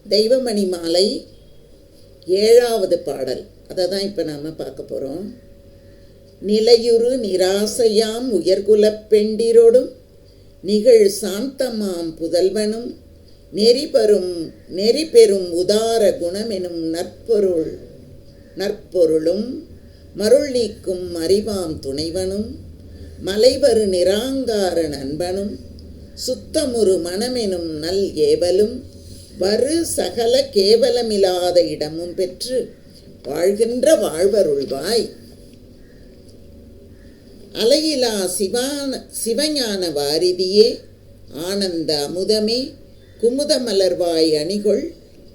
தெய்வமணி மாலை 7வது பாடல். அதை தான் இப்போ நாம் பார்க்க போகிறோம். நிலையுறு நிராசையாம் உயர்குலப் பெண்டிரோடும் நிகழ் சாந்தமாம் புதல்வனும் நெறி பெறும் உதார குணமெனும் நற்பொருளும் மருள் நீக்கும் அறிவாம் துணைவனும் மலைவரு நிராங்கார நண்பனும் சுத்தமுறு மனமெனும் நல் ஏவலும் வரு சகல கேவலமில்லாத இடமும் பெற்று வாழ்கின்ற வாழ்வருள்வாய். அலையிலா சிவஞான வாரிதியே ஆனந்த அமுதமே குமுத மலர்வாய் அணிகொள்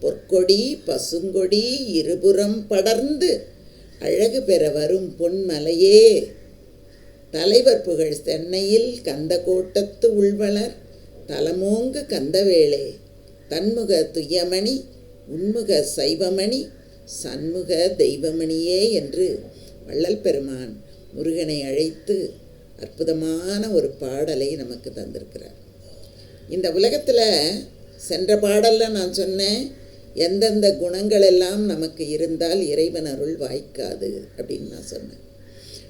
பொற்கொடி பசுங்கொடி இருபுறம் படர்ந்து அழகு பெற வரும் பொன்மலையே. தலைவர் புகழ் சென்னையில் கந்த கோட்டத்து உள்வளர் தலமோங்கு கந்தவேளே தன்முக துய்யமணி உன்முக சைவமணி சண்முக தெய்வமணியே என்று வள்ளல் பெருமான் முருகனை அழைத்து அற்புதமான ஒரு பாடலை நமக்கு தந்திருக்கிறார். இந்த உலகத்தில் சென்ற பாடலில் நான் சொன்னேன், எந்தெந்த குணங்கள் எல்லாம் நமக்கு இருந்தால் இறைவன் அருள் வாய்க்காது அப்படின்னு நான் சொன்னேன்.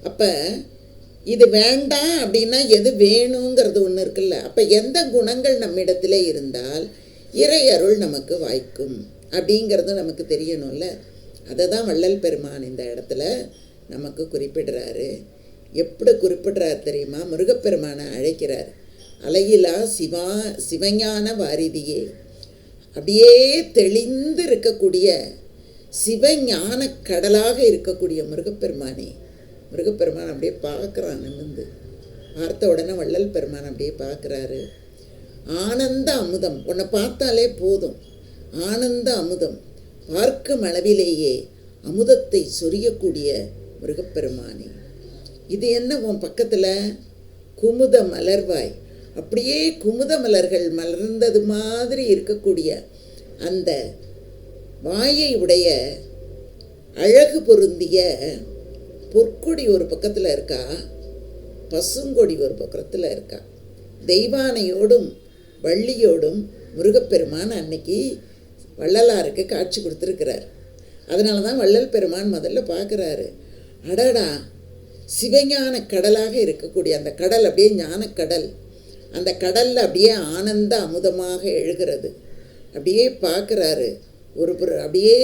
அப்போ இது வேண்டாம் அப்படின்னா எது வேணுங்கிறது ஒன்று இருக்குல்ல. அப்போ எந்த குணங்கள் நம்மிடத்தில் இருந்தால் இறை அருள் நமக்கு வாய்க்கும் அப்படிங்கிறது நமக்கு தெரியணும்ல. அதை தான் வள்ளல் பெருமான் இந்த இடத்துல நமக்கு குறிப்பிடுறாரு. எப்படி குறிப்பிடுறார் தெரியுமா? முருகப்பெருமானை அழைக்கிறார். அலையிலா சிவஞான வாரிதியே, அப்படியே தெளிந்து இருக்கக்கூடிய சிவஞான கடலாக இருக்கக்கூடிய முருகப்பெருமானே. முருகப்பெருமான் அப்படியே பார்க்குறான், நிமிர்ந்து பார்த்த உடனே வள்ளல் பெருமான் அப்படியே பார்க்குறாரு. ஆனந்த அமுதம், உன்னை பார்த்தாலே போதும், ஆனந்த அமுதம், பார்க்கும் அளவிலேயே அமுதத்தை சொரியக்கூடிய முருகப்பெருமானே. இது என்ன உன் பக்கத்தில்? குமுத மலர்வாய், அப்படியே குமுத மலர்கள் மலர்ந்தது மாதிரி இருக்கக்கூடிய அந்த வாயை உடைய அழகு பொருந்திய பொற்கொடி ஒரு பக்கத்தில் இருக்கா, பசுங்கொடி ஒரு பக்கத்தில் இருக்கா. தெய்வானையோடும் வள்ளியோடும் முருகப்பெருமான் அன்னைக்கு வள்ளலாருக்கு காட்சி கொடுத்துருக்கிறார். அதனால தான் வள்ளல் பெருமான் முதல்ல பார்க்குறாரு, அடடா சிவஞான கடலாக இருக்கக்கூடிய அந்த கடல் அப்படியே ஞானக்கடல், அந்த கடலில் அப்படியே ஆனந்த அமுதமாக எழுகிறது. அப்படியே பார்க்குறாரு. அப்படியே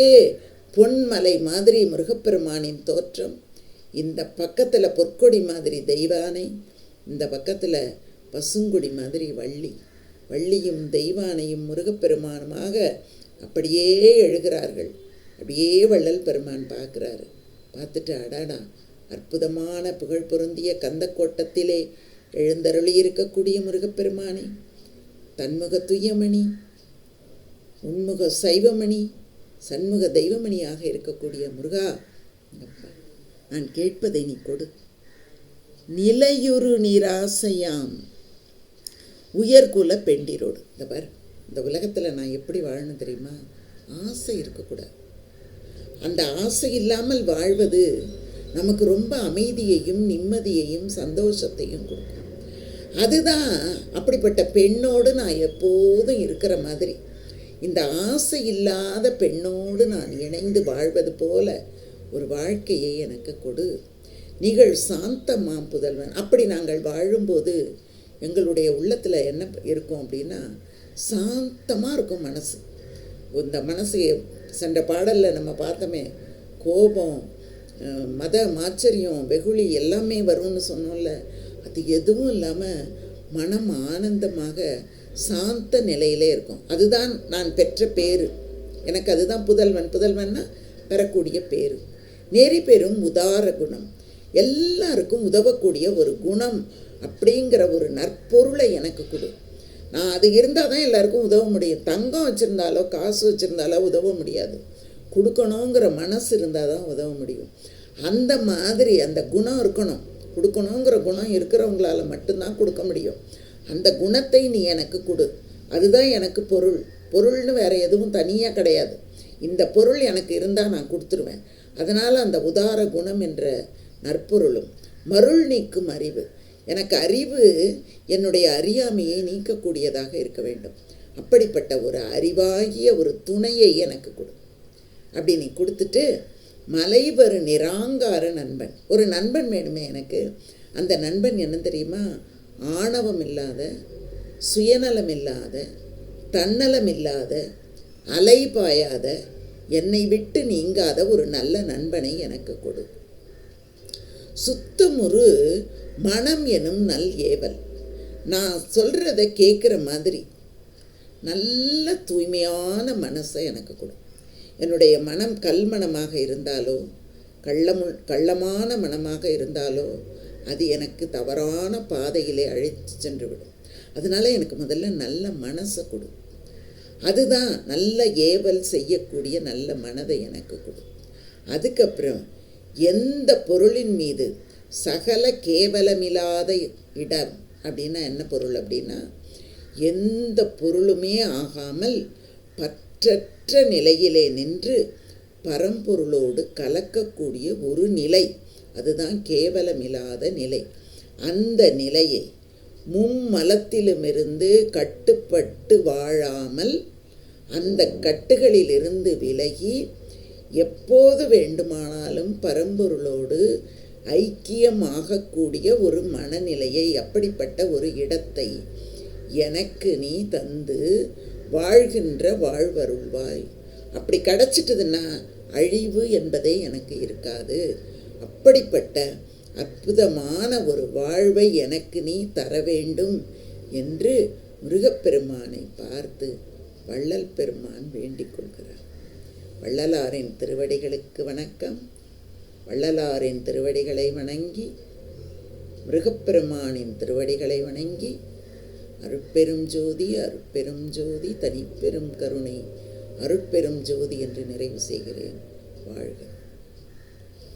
பொன்மலை மாதிரி முருகப்பெருமானின் தோற்றம், இந்த பக்கத்தில் பொற்கொடி மாதிரி தெய்வானை, இந்த பக்கத்தில் பசுங்குடி மாதிரி வள்ளியும் தெய்வானையும் முருகப்பெருமானுமாக அப்படியே எழுகிறார்கள். அப்படியே வள்ளல் பெருமான் பார்க்குறாரு. பார்த்துட்டு அடாடா அற்புதமான புகழ் பொருந்திய கந்தக்கோட்டத்திலே எழுந்தருளி இருக்கக்கூடிய முருகப்பெருமானே, தன்முக துய்யமணி உன்முக சைவமணி சண்முக தெய்வமணியாக இருக்கக்கூடிய முருகா, நான் கேட்பதை நீ கொடு. நிலையுறு நிராசையாம் உயர்குல பெண்டிரோடு. இந்த உலகத்தில் நான் எப்படி வாழணும் தெரியுமா? ஆசை இருக்கக்கூடாது. அந்த ஆசை இல்லாமல் வாழ்வது நமக்கு ரொம்ப அமைதியையும் நிம்மதியையும் சந்தோஷத்தையும் கொடுக்கும். அதுதான் அப்படிப்பட்ட பெண்ணோடு நான் எப்போதும் இருக்கிற மாதிரி, இந்த ஆசை இல்லாத பெண்ணோடு நான் இணைந்து வாழ்வது போல ஒரு வாழ்க்கையை எனக்கு கொடு. நிகழ் சாந்தமாம் புதல்வன். அப்படி நாங்கள் வாழும்போது எங்களுடைய உள்ளத்தில் என்ன இருக்கும் அப்படின்னா, சாந்தமாக இருக்கும் மனசு. இந்த மனசு சென்ற பாடலில் நம்ம பார்த்தோமே, கோபம், மத மாச்சரியம், வெகுளி எல்லாமே வரும்னு சொன்னோம்ல. அது எதுவும் இல்லாமல் மனம் ஆனந்தமாக சாந்த நிலையிலே இருக்கும். அதுதான் நான் பெற்ற பேர். எனக்கு அதுதான் புதல்வன்னா பெறக்கூடிய பேர். நெறி பெறும் உதார குணம், எல்லாருக்கும் உதவக்கூடிய ஒரு குணம் அப்படிங்கிற ஒரு நற்பொருளை எனக்கு கொடு. நான் அது இருந்தால் தான் எல்லாருக்கும் உதவ முடியும். தங்கம் வச்சுருந்தாலோ காசு வச்சுருந்தாலோ உதவ முடியாது. கொடுக்கணுங்கிற மனசு இருந்தால் தான் உதவ முடியும். அந்த மாதிரி அந்த குணம் இருக்கணும். கொடுக்கணுங்கிற குணம் இருக்கிறவங்களால மட்டும்தான் கொடுக்க முடியும். அந்த குணத்தை நீ எனக்கு கொடு. அதுதான் எனக்கு பொருள்னு வேறு எதுவும் தனியாக கிடையாது. இந்த பொருள் எனக்கு இருந்தால் நான் கொடுத்துருவேன். அதனால் அந்த உதார குணம் என்ற நற்பொருளும் மருள் நீக்கும் அறிவு, எனக்கு அறிவு என்னுடைய அறியாமையை நீக்கக்கூடியதாக இருக்க வேண்டும். அப்படிப்பட்ட ஒரு அறிவாகிய ஒரு துணையை எனக்கு கொடு. அப்படி நீ கொடுத்துட்டு, மலைவரு நிராங்கார நண்பன், ஒரு நண்பன் வேணுமே எனக்கு. அந்த நண்பன் என்ன தெரியுமா? ஆணவம் இல்லாத, சுயநலம் இல்லாத, தன்னலம் இல்லாத, அலைபாயாத, என்னை விட்டு நீங்காத ஒரு நல்ல நண்பனை எனக்கு கொடு. சுத்தமுறு மனம் எனும் நல் ஏவல். நான் சொல்கிறத கேட்குற மாதிரி நல்ல தூய்மையான மனசை எனக்கு கொடு. என்னுடைய மனம் கல்மணமாக இருந்தாலோ, கள்ளமான மனமாக இருந்தாலோ, அது எனக்கு தவறான பாதையிலே அழைத்து சென்று விடும். அதனால் எனக்கு முதல்ல நல்ல மனசை கொடு. அதுதான் நல்ல ஏவல் செய்யக்கூடிய நல்ல மனதை எனக்கு கொடு. அதுக்கப்புறம் எந்த பொருளின் மீது சகல கேவலமில்லாத இடம் அப்படின்னா என்ன பொருள் அப்படின்னா, எந்த பொருளுமே ஆகாமல் பற்றற்ற நிலையிலே நின்று பரம்பொருளோடு கலக்கக்கூடிய ஒரு நிலை, அதுதான் கேவலமில்லாத நிலை. அந்த நிலையை மும்மலத்திலுமிருந்து கட்டுப்பட்டு வாழாமல் அந்த கட்டுகளிலிருந்து விலகி எப்போது வேண்டுமானாலும் பரம்பொருளோடு ஐக்கியமாகக்கூடிய ஒரு மனநிலையை, அப்படிப்பட்ட ஒரு இடத்தை எனக்கு நீ தந்து வாழ்கின்ற வாழ்வருள்வாய். அப்படி கிடச்சிட்டதுன்னா அழிவு என்பதே எனக்கு இருக்காது. அப்படிப்பட்ட அற்புதமான ஒரு வாழ்வை எனக்கு நீ தர வேண்டும் என்று முருகப்பெருமானை பார்த்து வள்ளல் பெருமான் வேண்டிக் கொள்கிறார். வள்ளலாரின் திருவடிகளுக்கு வணக்கம். வள்ளலாரின் திருவடிகளை வணங்கி, முருகப்பெருமானின் திருவடிகளை வணங்கி, அருட்பெரும் ஜோதி அருட்பெரும் ஜோதி தனிப்பெரும் கருணை அருட்பெரும் ஜோதி என்று நிறைவு செய்கிறேன். வாழ்க.